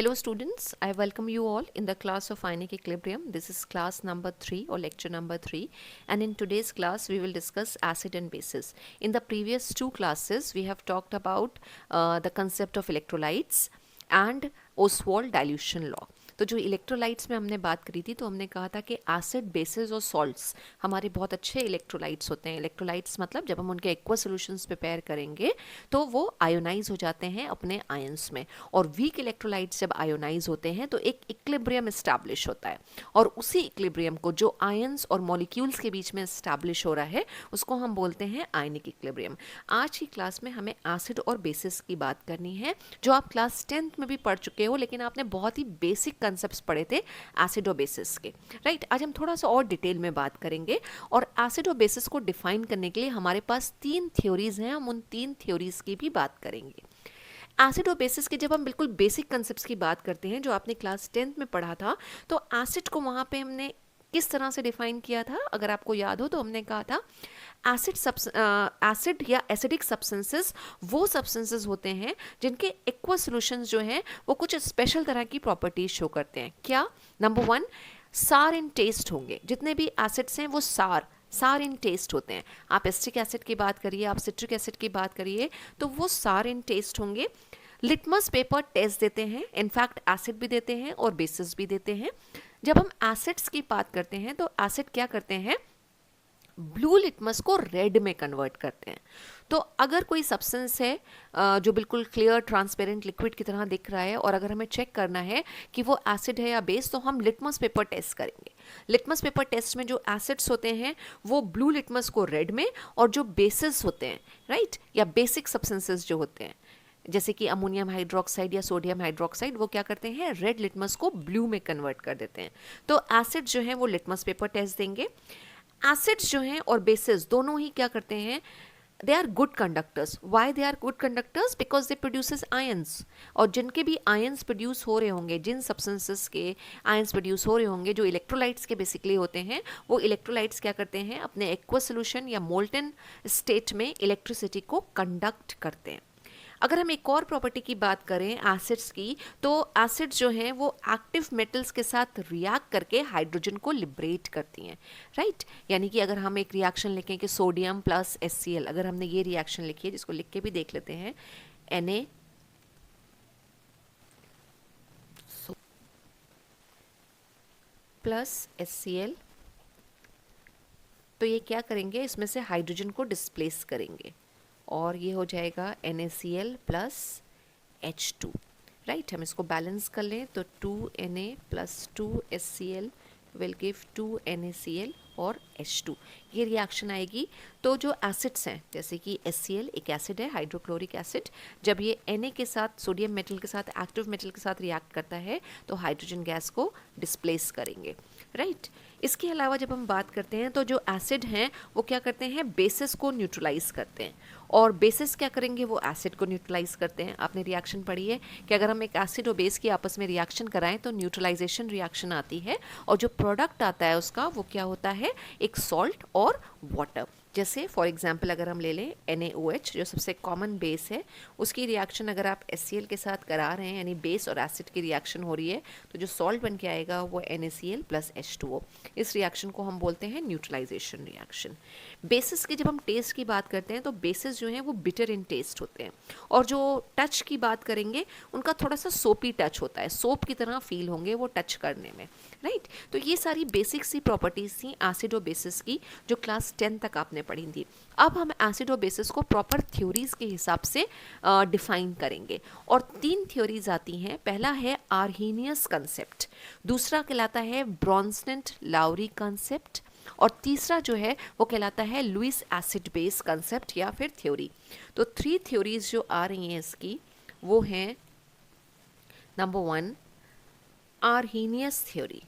Hello students, I welcome you all in the class of ionic equilibrium. This is class number 3 or lecture number 3, and in today's class we will discuss acid and bases. In the previous two classes we have talked about the concept of electrolytes and Ostwald dilution law. तो जो electrolytes में हमने बात करी थी तो हमने कहा था कि एसिड बेसेस और सॉल्ट्स हमारे बहुत अच्छे इलेक्ट्रोलाइट्स होते हैं. इलेक्ट्रोलाइट्स मतलब जब हम उनके एक्वा सॉल्यूशंस प्रिपेयर करेंगे तो वो आयोनाइज हो जाते हैं अपने आयंस में, और वीक इलेक्ट्रोलाइट्स जब आयोनाइज होते हैं तो एक इक्विलिब्रियम इस्टेब्लिश होता है, और उसी इक्विलिब्रियम को जो आयंस और मॉलिक्यूल्स के बीच में इस्टेब्लिश हो रहा है उसको हम बोलते हैं आयनिक इक्विलिब्रियम. आज की क्लास में हमें एसिड और बेसिस की बात करनी है, जो आप क्लास 10th में भी पढ़ चुके हो, लेकिन आपने बहुत ही बेसिक कंसेप्ट्स पढ़े थे एसिड और बेसिस के. राइट, आज हम थोड़ा सा और डिटेल में बात करेंगे, और एसिड और बेसिस को डिफाइन करने के लिए हमारे पास 3 थ्योरीज हैं. हम उन 3 थ्योरीज की भी बात करेंगे. एसिड और बेसिस के जब हम बिल्कुल बेसिक कंसेप्ट्स की बात करते हैं जो आपने क्लास 10th में पढ़ा था, तो एसिड को वहाँ पे हमने किस तरह से डिफाइन किया था, अगर आपको याद हो तो हमने कहा था एसिड या एसिडिक सब्सटेंसेस वो सब्सटेंसेस होते हैं जिनके एक्वा सॉल्यूशंस जो हैं वो कुछ स्पेशल तरह की प्रॉपर्टीज शो करते हैं. क्या? नंबर 1, सार इन टेस्ट होंगे. जितने भी एसिड्स हैं वो सार इन टेस्ट होते हैं. आप एसिटिक एसिड की बात करिए, आप सिट्रिक एसिड की बात करिए, तो वो सार इन टेस्ट होंगे. लिटमस पेपर टेस्ट देते हैं, इनफैक्ट एसिड भी देते हैं और बेसिस भी देते हैं. जब हम एसिड्स की बात करते हैं तो एसिड क्या करते हैं, ब्लू लिटमस को रेड में कन्वर्ट करते हैं. तो अगर कोई सब्सटेंस है जो बिल्कुल क्लियर ट्रांसपेरेंट लिक्विड की तरह दिख रहा है, और अगर हमें चेक करना है कि वो एसिड है या बेस, तो हम लिटमस पेपर टेस्ट करेंगे. लिटमस पेपर टेस्ट में जो एसिड्स होते हैं वो ब्लू लिटमस को रेड में, और जो बेसिस होते हैं, राइट, या बेसिक सब्सटेंसेस जो होते हैं जैसे कि अमोनियम हाइड्रोक्साइड या सोडियम हाइड्रोक्साइड, वो क्या करते हैं, रेड लिटमस को ब्लू में कन्वर्ट कर देते हैं. तो एसिड जो है वो लिटमस पेपर टेस्ट देंगे. एसिड्स जो हैं और बेसिस दोनों ही क्या करते हैं, they are good conductors. Why they are good conductors? Because they produces ions. और जिनके भी आयंस प्रोड्यूस हो रहे होंगे, जिन सब्सटेंसेस के आयंस प्रोड्यूस हो रहे होंगे जो इलेक्ट्रोलाइट्स के बेसिकली होते हैं, वो इलेक्ट्रोलाइट्स क्या करते हैं, अपने एक्वा सॉल्यूशन या मोल्टन स्टेट में इलेक्ट्रिसिटी को कंडक्ट करते हैं. अगर हम एक और प्रॉपर्टी की बात करें एसिड्स की, तो एसिड्स जो हैं वो एक्टिव मेटल्स के साथ रिएक्ट करके हाइड्रोजन को लिबरेट करती हैं. राइट, यानी कि अगर हम एक रिएक्शन लिखें कि सोडियम प्लस HCl, अगर हमने ये रिएक्शन लिखी है, जिसको लिख के भी देख लेते हैं, Na प्लस HCl, तो ये क्या करेंगे, इसमें से हाइड्रोजन को डिस्प्लेस करेंगे, और ये हो जाएगा NaCl प्लस H2. राइट, हम इसको बैलेंस कर लें तो 2Na plus 2HCl will give 2NaCl और H2. ये रिएक्शन आएगी. तो जो एसिड्स हैं जैसे कि HCl एक एसिड है, हाइड्रोक्लोरिक एसिड, जब ये Na के साथ, सोडियम मेटल के साथ, एक्टिव मेटल के साथ रिएक्ट करता है तो हाइड्रोजन गैस को डिस्प्लेस करेंगे. राइट, इसके अलावा जब हम बात करते हैं तो जो एसिड हैं वो क्या करते हैं, बेसिस को न्यूट्रलाइज करते हैं, और बेसिस क्या करेंगे, वो एसिड को न्यूट्रलाइज करते हैं. आपने रिएक्शन पढ़ी है कि अगर हम एक एसिड और बेस की आपस में रिएक्शन कराएं तो न्यूट्रलाइजेशन रिएक्शन आती है, और जो प्रोडक्ट आता है उसका वो क्या होता है, एक सॉल्ट और वाटर. जैसे फॉर एग्जांपल अगर हम ले लें NaOH जो सबसे कॉमन बेस है, उसकी रिएक्शन अगर आप HCl के साथ करा रहे हैं, यानी बेस और एसिड की रिएक्शन हो रही है, तो जो सॉल्ट बन के आएगा वो NaCl प्लस H2O. इस रिएक्शन को हम बोलते हैं न्यूट्रलाइजेशन रिएक्शन. बेसिस की जब हम टेस्ट की बात करते हैं तो बेसिस जो हैं वो बिटर इन टेस्ट होते हैं, और जो टच की बात करेंगे उनका थोड़ा सा सोपी टच होता है, सोप की तरह फील होंगे वो टच करने में. राइट, तो ये सारी बेसिक सी प्रॉपर्टीज थी एसिड और बेसिस की जो क्लास 10 तक आपने पढ़ी थी. अब हम एसिड और बेसिस को प्रॉपर थ्योरीज के हिसाब से डिफाइन करेंगे, और 3 थ्योरीज आती हैं. पहला है आर्हीनियस कंसेप्ट, दूसरा कहलाता है ब्रॉन्स्टेड लाउरी कंसेप्ट, और तीसरा जो है वो कहलाता है लुईस एसिड बेस कंसेप्ट या फिर थ्योरी. तो 3 थ्योरीज जो आ रही हैं इसकी वो हैं, number 1 Arrhenius theory,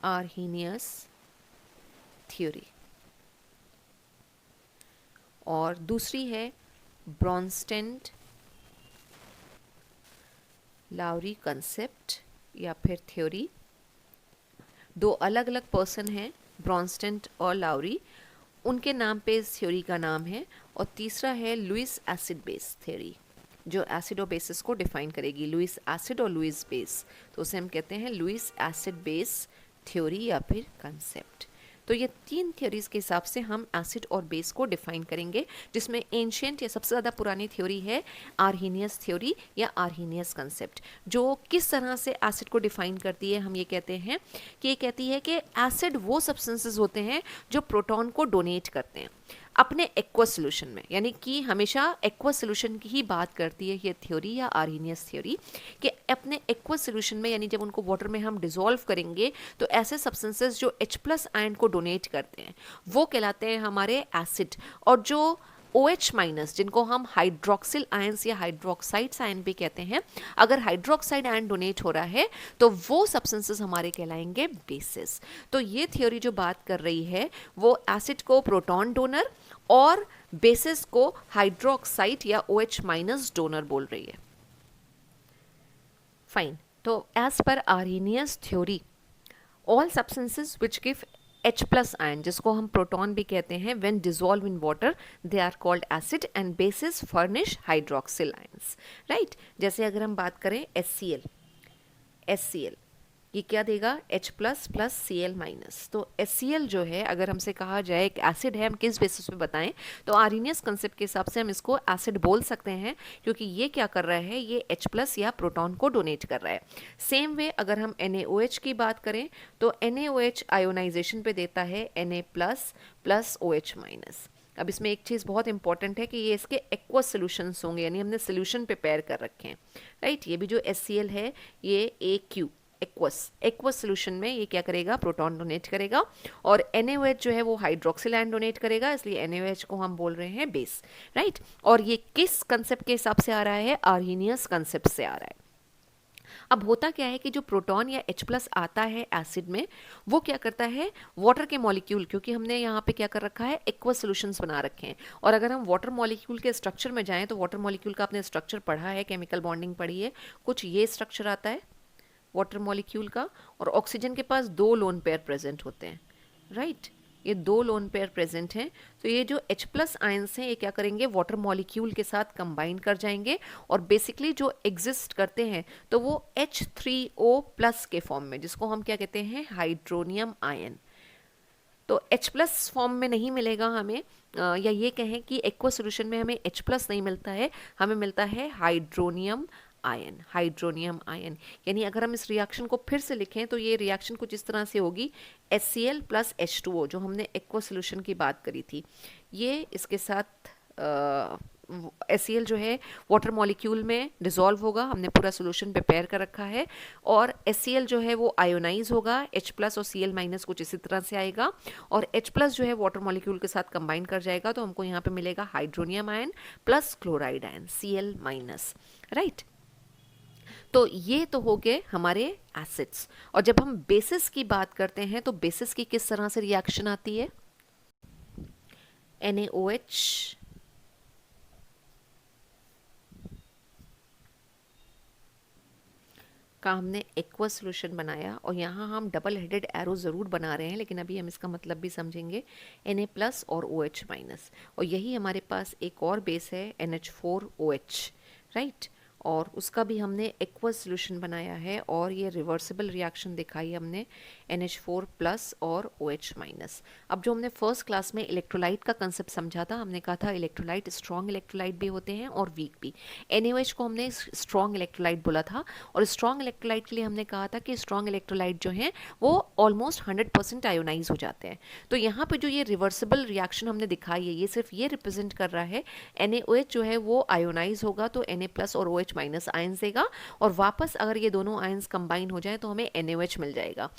Arrhenius theory, और दूसरी है ब्रॉन्स्टेड लाउरी कंसेप्ट या फिर थ्योरी. 2 अलग अलग पर्सन हैं, ब्रॉन्स्टेड और लाउरी, उनके नाम पे इस थ्योरी का नाम है. और तीसरा है लुईस एसिड बेस थ्योरी. जो एसिड और बेसिस को डिफाइन करेगी, लुईस एसिड और लुईस बेस, तो उसे हम कहते हैं लुईस एसिड बेस थ्योरी या फिर कंसेप्ट। तो ये 3 थ्योरीज के हिसाब से हम एसिड और बेस को डिफाइन करेंगे, जिसमें एंशियंट या सबसे ज़्यादा पुरानी थ्योरी है आर्हीनियस थ्योरी या आर्हीनियस कंसेप्ट, जो किस तरह से एसिड को डिफाइन करती है। हम ये कहते हैं कि ये कहती है कि एसिड वो सब्सटेंसेस होते हैं जो प्रोटॉन को डोनेट करते हैं अपने एक्वस सोल्यूशन में, यानी कि हमेशा एक्वस सोल्यूशन की ही बात करती है ये थ्योरी या आर्हीनियस थ्योरी, कि अपने एक्वस सोल्यूशन में, यानी जब उनको वाटर में हम डिसॉल्व करेंगे तो ऐसे सब्सटेंसेस जो H+ आयन को डोनेट करते हैं वो कहलाते हैं हमारे एसिड, और जो OH- जिनको हम हाइड्रोक्सिल आयंस या हाइड्रोक्साइड्स आयन भी कहते हैं, अगर हाइड्रोक्साइड आयन डोनेट हो रहा है तो वो सब्सटेंसेस हमारे कहलाएंगे बेसिस। तो ये थ्योरी जो बात कर रही है वो एसिड को प्रोटॉन डोनर और बेसिस को हाइड्रोक्साइड या OH- डोनर बोल रही है। फाइन, तो as per Arrhenius theory all substances which give H+ ion, जिसको हम प्रोटॉन भी कहते हैं, when dissolve in water they are called acid and bases furnish hydroxyl ions, right. जैसे अगर हम बात करें HCl, ये क्या देगा H+ + Cl-। तो HCl जो है, अगर हमसे कहा जाए एक एसिड है, हम किस बेसिस पे बताएं, तो आर्हीनियस कंसेप्ट के हिसाब से हम इसको एसिड बोल सकते हैं, क्योंकि ये क्या कर रहा है, ये H+ या प्रोटॉन को डोनेट कर रहा है। सेम वे अगर हम NaOH की बात करें तो NaOH आयोनाइजेशन पे देता है Na+ + OH-। अब इसमें एक चीज़ बहुत इंपॉर्टेंट है कि ये इसके एक्वस सोल्यूशंस होंगे, यानी हमने सोल्यूशन प्रिपेयर कर रखे हैं, राइट। ये भी जो HCl है ये AQ एक्वस सोल्यूशन में ये क्या करेगा, प्रोटॉन डोनेट करेगा, और NaOH जो है वो हाइड्रोक्सिल आयन डोनेट करेगा, इसलिए NaOH को हम बोल रहे हैं बेस, राइट। और ये किस कंसेप्ट के हिसाब से आ रहा है, आर्हीनियस कंसेप्ट से आ रहा है। अब होता क्या है कि जो प्रोटॉन या H+ आता है एसिड में, वो क्या करता है, वाटर के मॉलिक्यूल, क्योंकि हमने यहाँ पे क्या कर रखा है, एक्वस सॉल्यूशंस बना रखे हैं, और अगर हम वाटर मॉलिक्यूल के स्ट्रक्चर में जाएं तो वाटर मॉलिक्यूल का आपने स्ट्रक्चर पढ़ा है, केमिकल बॉन्डिंग पढ़ी है, कुछ ये स्ट्रक्चर आता है वाटर मॉलिक्यूल का, और ऑक्सीजन के पास 2 लोन पेयर प्रेजेंट होते हैं, राइट। ये 2 लोन पेयर प्रेजेंट हैं, तो ये जो H+ आयंस हैं ये क्या करेंगे, वाटर मॉलिक्यूल के साथ कंबाइन कर जाएंगे, और बेसिकली जो एग्जिस्ट करते हैं तो वो H3O+ के फॉर्म में, जिसको हम क्या कहते हैं, हाइड्रोनियम आयन। तो H+ फॉर्म में नहीं मिलेगा हमें, या ये कहें कि एक्वस सॉल्यूशन में हमें H+ नहीं मिलता है, हमें मिलता है हाइड्रोनियम आयन। यानी अगर हम इस रिएक्शन को फिर से लिखें तो ये रिएक्शन कुछ इस तरह से होगी, HCl + H2O, जो हमने एक्वस सॉल्यूशन की बात करी थी, ये इसके साथ HCl जो है वाटर मॉलिक्यूल में डिसॉल्व होगा, हमने पूरा सॉल्यूशन प्रिपेयर कर रखा है, और HCl जो है वो आयोनाइज होगा, H+ और Cl- कुछ इसी तरह से आएगा, और H+ जो है वाटर मॉलिक्यूल के साथ कंबाइन कर जाएगा, तो हमको यहाँ पे मिलेगा hydronium ion + chloride ion Cl-, right. तो ये तो हो गए हमारे एसिड्स। और जब हम बेसिस की बात करते हैं तो बेसिस की किस तरह से रिएक्शन आती है, NaOH का हमने एक्वस सॉल्यूशन बनाया, और यहाँ हम डबल हेडेड एरो ज़रूर बना रहे हैं, लेकिन अभी हम इसका मतलब भी समझेंगे, Na+ और OH-, और यही हमारे पास एक और बेस है NH4OH, राइट। और उसका भी हमने एक्वस सॉल्यूशन बनाया है, और ये रिवर्सिबल रिएक्शन दिखाई हमने NH4+ और OH-। अब जो हमने फर्स्ट क्लास में इलेक्ट्रोलाइट का कंसेप्ट समझा था, हमने कहा था इलेक्ट्रोलाइट स्ट्रॉन्ग इलेक्ट्रोलाइट भी होते हैं और वीक भी। NaOH को हमने स्ट्रॉन्ग इलेक्ट्रोलाइट बोला था, और स्ट्रॉन्ग इलेक्ट्रोलाइट के लिए हमने कहा था कि स्ट्रॉन्ग इलेक्ट्रोलाइट जो हैं वो ऑलमोस्ट 100% आयोनाइज हो जाते हैं। तो यहाँ पे जो ये रिवर्सिबल रिएक्शन हमने दिखाई है, ये सिर्फ ये रिप्रेजेंट कर रहा है NaOH जो है वो आयोनाइज होगा तो Na+ और OH- आयंस देगा, और वापस अगर ये दोनों आयंस कंबाइन हो जाए तो हमें NaOH मिल जाएगा।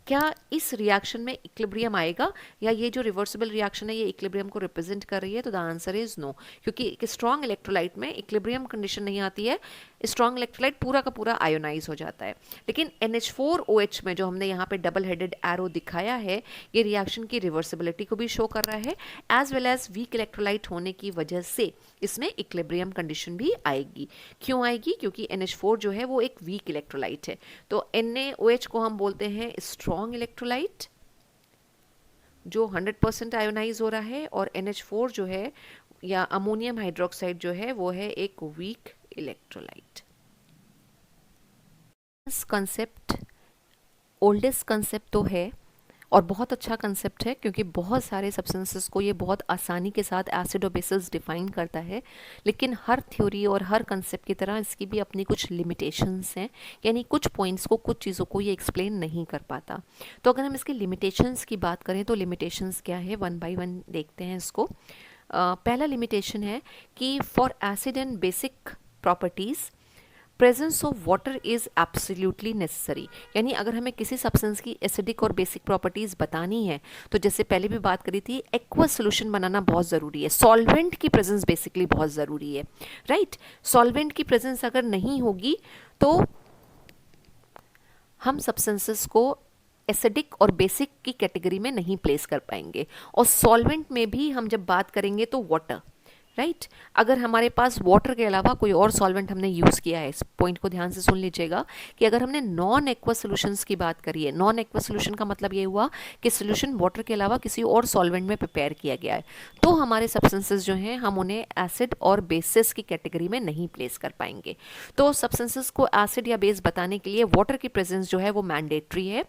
क्या इस रिएक्शन में इक्विलिब्रियम आएगा, या ये जो रिवर्सिबल रिएक्शन है ये इक्विलिब्रियम को रिप्रेजेंट कर रही है, तो द आंसर इज नो, क्योंकि एक स्ट्रॉन्ग इलेक्ट्रोलाइट में इक्विलिब्रियम कंडीशन नहीं आती है, स्ट्रॉन्ग इलेक्ट्रोलाइट पूरा का पूरा आयोनाइज हो जाता है। लेकिन NH4OH में जो हमने यहाँ पे डबल हेडेड एरो दिखाया है, ये रिएक्शन की रिवर्सिबिलिटी को भी शो कर रहा है, as well as weak electrolyte होने की वजह से इसमें इक्विलिब्रियम कंडीशन भी आएगी। क्यों आएगी, क्योंकि NH4 जो है वो एक वीक इलेक्ट्रोलाइट है, तो NaOH को हम बोलते हैं स्ट्रॉन्ग इलेक्ट्रोलाइट जो 100% आयोनाइज हो रहा है, और NH4 जो है या अमोनियम हाइड्रोक्साइड जो है वो है एक वीक इलेक्ट्रोलाइट। इस कंसेप्ट ओल्डेस्ट कंसेप्ट तो है और बहुत अच्छा कंसेप्ट है, क्योंकि बहुत सारे सब्सटेंसेस को ये बहुत आसानी के साथ एसिड और बेसिस डिफाइन करता है। लेकिन हर थ्योरी और हर कंसेप्ट की तरह इसकी भी अपनी कुछ लिमिटेशंस हैं, यानी कुछ पॉइंट्स को, कुछ चीज़ों को ये एक्सप्लेन नहीं कर पाता। तो अगर हम इसके लिमिटेशंस की बात करें तो लिमिटेशंस क्या है, वन बाय वन देखते हैं इसको। पहला लिमिटेशन है कि for acid and basic properties presence of water is absolutely necessary. यानी अगर हमें किसी सब्सटेंस की एसिडिक और बेसिक प्रॉपर्टीज़ बतानी है तो जैसे पहले भी बात करी थी, एक्वस सोल्यूशन बनाना बहुत ज़रूरी है, सॉल्वेंट की प्रेजेंस बेसिकली बहुत ज़रूरी है, राइट। सॉल्वेंट की प्रेजेंस अगर नहीं होगी तो हम सब्सटेंसेस को एसिडिक और बेसिक की कैटेगरी में नहीं प्लेस कर पाएंगे। और सॉल्वेंट में भी हम जब बात करेंगे तो वाटर, राइट। अगर हमारे पास वाटर के अलावा कोई और सॉल्वेंट हमने यूज़ किया है, इस पॉइंट को ध्यान से सुन लीजिएगा कि अगर हमने नॉन एक्वस सोल्यूशंस की बात करी है, नॉन एक्वस सोल्यूशन का मतलब ये हुआ कि सोल्यूशन वाटर के अलावा किसी और सॉल्वेंट में प्रिपेयर किया गया है, तो हमारे सब्सटेंसेस जो हैं हम उन्हें एसिड और बेसिस की कैटेगरी में नहीं प्लेस कर पाएंगे। तो सब्सटेंसेस को एसिड या बेस बताने के लिए वाटर की प्रेजेंस जो है वो मैंडेटरी है।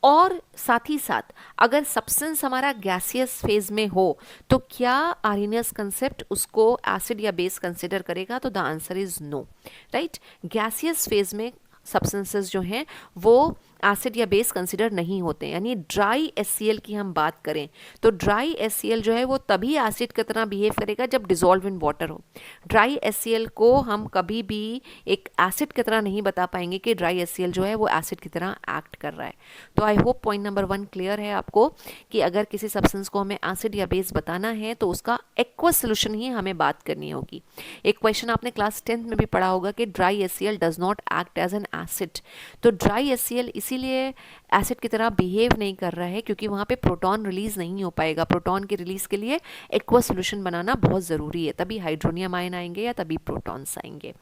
और साथ ही साथ अगर सब्सटेंस हमारा गैसियस फेज में हो तो क्या आर्हेनियस कंसेप्ट उसको एसिड या बेस कंसिडर करेगा, तो the answer is no, right. Gaseous phase में सब्सटेंसेस जो हैं वो एसिड या बेस कंसिडर नहीं होते। यानी ड्राई HCl की हम बात करें तो ड्राई HCl जो है वो तभी एसिड की तरह बिहेव करेगा जब डिसॉल्व इन वाटर हो। ड्राई HCl को हम कभी भी एक एसिड की तरह नहीं बता पाएंगे कि ड्राई HCl जो है वो एसिड की तरह एक्ट कर रहा है। तो I hope point number 1 clear है आपको कि अगर किसी सब्सटेंस को हमें एसिड या बेस बताना है तो उसका एक्वस सोल्यूशन ही हमें बात करनी होगी। एक क्वेश्चन आपने क्लास 10th में भी पढ़ा होगा कि dry HCl does not act as an acid. तो ड्राई HCl इसीलिए एसिड की तरह बिहेव नहीं कर रहा है क्योंकि वहाँ पे प्रोटॉन रिलीज नहीं हो पाएगा। प्रोटॉन की रिलीज के लिए एक्वस सोल्यूशन बनाना बहुत ज़रूरी है, तभी हाइड्रोनियम आयन आएंगे या तभी प्रोटॉन्स आएंगे।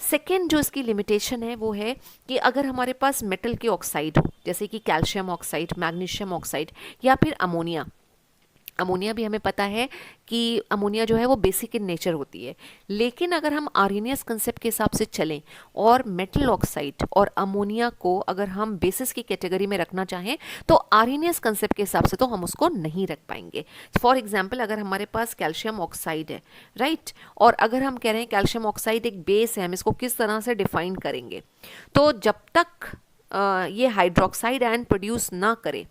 सेकेंड जो इसकी लिमिटेशन है वो है कि अगर हमारे पास मेटल के ऑक्साइड हो, जैसे कि कैल्शियम ऑक्साइड, मैग्नीशियम ऑक्साइड या फिर अमोनिया। अमोनिया भी हमें पता है कि अमोनिया जो है वो बेसिक इन नेचर होती है, लेकिन अगर हम आर्हेनियस कंसेप्ट के हिसाब से चलें और मेटल ऑक्साइड और अमोनिया को अगर हम बेसिस की कैटेगरी में रखना चाहें तो आर्हेनियस कंसेप्ट के हिसाब से तो हम उसको नहीं रख पाएंगे। फॉर एग्जाम्पल अगर हमारे पास कैल्शियम ऑक्साइड है, राइट, और अगर हम कह रहे हैं कैल्शियम ऑक्साइड एक बेस है, हम इसको किस तरह से डिफाइन करेंगे, तो जब तक ये हाइड्रोक्साइड आयन प्रोड्यूस ना करे,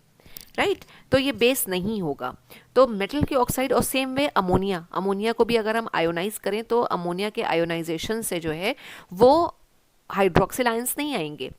राइट, तो ये बेस नहीं होगा। तो मेटल के ऑक्साइड और सेम वे अमोनिया को भी अगर हम आयोनाइज करें तो अमोनिया के आयोनाइजेशन से जो है वो हाइड्रोक्सिल आयंस नहीं आएंगे।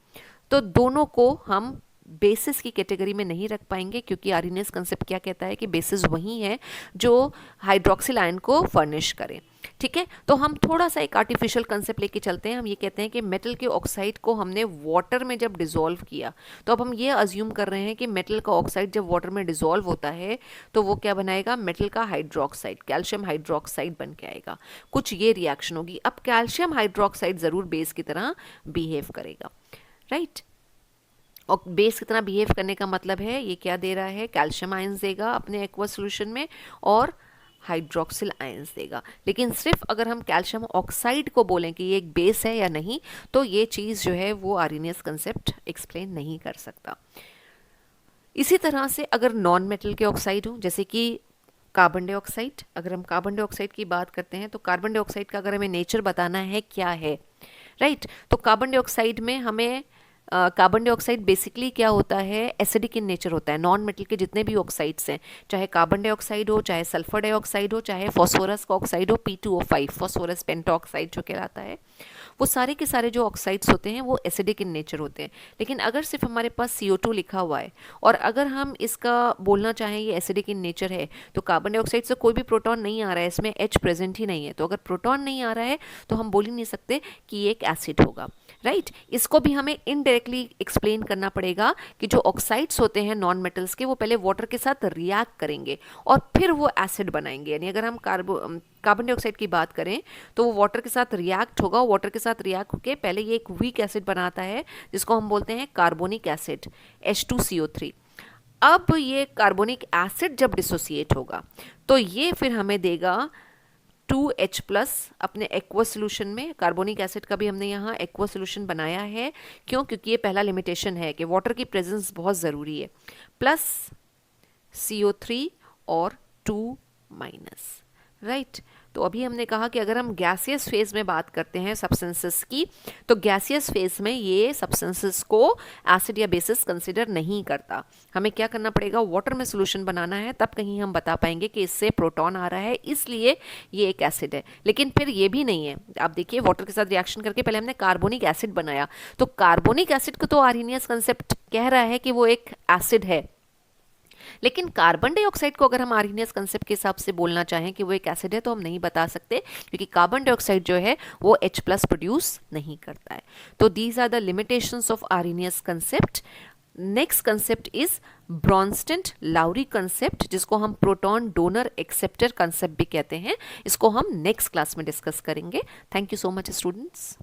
तो दोनों को हम बेसिस की कैटेगरी में नहीं रख पाएंगे क्योंकि आर्हेनियस कंसेप्ट क्या कहता है कि बेसिस वही है जो हाइड्रोक्सिल आयन को फर्निश करें। ठीक है, तो हम थोड़ा सा एक आर्टिफिशियल कंसेप्ट लेके चलते हैं। हम ये कहते हैं कि मेटल के ऑक्साइड को हमने वाटर में जब डिसॉल्व किया तो अब हम ये अज्यूम कर रहे हैं कि मेटल का ऑक्साइड जब वाटर में डिसॉल्व होता है तो वो क्या बनाएगा, मेटल का हाइड्रोक्साइड, कैल्शियम हाइड्रोक्साइड बन के आएगा। कुछ ये रिएक्शन होगी। अब कैल्शियम हाइड्रोक्साइड ज़रूर बेस की तरह बिहेव करेगा, राइट। और बेस कितना बिहेव करने का मतलब है, ये क्या दे रहा है, कैल्शियम आयंस देगा अपने एक्वस सोल्यूशन में और हाइड्रोक्सिल आयंस देगा। लेकिन सिर्फ अगर हम कैल्शियम ऑक्साइड को बोलें कि ये एक बेस है या नहीं, तो ये चीज़ जो है वो आर्हेनियस कंसेप्ट एक्सप्लेन नहीं कर सकता। इसी तरह से अगर नॉन मेटल के ऑक्साइड हो, जैसे कि कार्बन डाइऑक्साइड, अगर हम कार्बन डाइऑक्साइड की बात करते हैं तो कार्बन डाइऑक्साइड का अगर हमें नेचर बताना है क्या है, राइट, तो कार्बन डाइऑक्साइड में हमें कार्बन डाइऑक्साइड बेसिकली क्या होता है, एसिडिक इन नेचर होता है। नॉन मेटल के जितने भी ऑक्साइड्स हैं, चाहे कार्बन डाइऑक्साइड हो, चाहे सल्फर डाइऑक्साइड हो, चाहे फॉस्फोरस का ऑक्साइड हो, P2O5 फॉस्फोरस पेंटॉक्साइड जो कहलाता है, वो सारे के सारे जो ऑक्साइड्स होते हैं वो एसिडिक इन नेचर होते हैं। लेकिन अगर सिर्फ हमारे पास CO2 लिखा हुआ है और अगर हम इसका बोलना चाहें ये एसिडिक इन नेचर है, तो कार्बन डाइऑक्साइड से कोई भी प्रोटॉन नहीं आ रहा है, इसमें H प्रेजेंट ही नहीं है, तो अगर प्रोटॉन नहीं आ रहा है तो हम बोल ही नहीं सकते कि ये एक एसिड होगा, राइट। इसको भी हमें इनडायरेक्टली एक्सप्लेन करना पड़ेगा कि जो ऑक्साइड्स होते हैं नॉन मेटल्स के, वो पहले वाटर के साथ रिएक्ट करेंगे और फिर वो एसिड बनाएंगे। यानी अगर हम कार्बन डाइऑक्साइड की बात करें तो वो वाटर के साथ रिएक्ट होगा, वाटर के साथ रिएक्ट होकर पहले ये एक वीक एसिड बनाता है जिसको हम बोलते हैं कार्बोनिक एसिड H2CO3। अब ये कार्बोनिक एसिड जब डिसोसिएट होगा तो ये फिर हमें देगा 2H प्लस अपने एक्वा सोल्यूशन में। कार्बोनिक एसिड का भी हमने यहाँ एक्वा सोल्यूशन बनाया है, क्यों? क्योंकि ये पहला लिमिटेशन है कि वाटर की प्रेजेंस बहुत ज़रूरी है, प्लस CO3 और 2 माइनस, राइट। तो अभी हमने कहा कि अगर हम गैसियस फेज में बात करते हैं सब्सटेंसेस की, तो गैसियस फेज में ये सब्सटेंसेस को एसिड या बेसिस कंसिडर नहीं करता। हमें क्या करना पड़ेगा? वाटर में सोल्यूशन बनाना है, तब कहीं हम बता पाएंगे कि इससे प्रोटॉन आ रहा है, इसलिए ये एक एसिड है। लेकिन फिर ये भी नहीं है। आप देखिए, वाटर के साथ रिएक्शन करके पहले हमने कार्बोनिक एसिड बनाया, तो कार्बोनिक एसिड को तो आर्हेनियस कंसेप्ट कह रहा है कि वो एक एसिड है, लेकिन कार्बन डाइऑक्साइड को अगर हम आर्हेनियस कंसेप्ट के हिसाब से बोलना चाहें कि वो एक एसिड है, तो हम नहीं बता सकते, क्योंकि कार्बन डाइऑक्साइड जो है वो H प्लस प्रोड्यूस नहीं करता है। तो these are the limitations of Arrhenius concept. Next concept is Bronsted Lowry concept, जिसको हम प्रोटॉन डोनर एक्सेप्टर कंसेप्ट भी कहते हैं। इसको हम नेक्स्ट क्लास में डिस्कस करेंगे। Thank you so much students.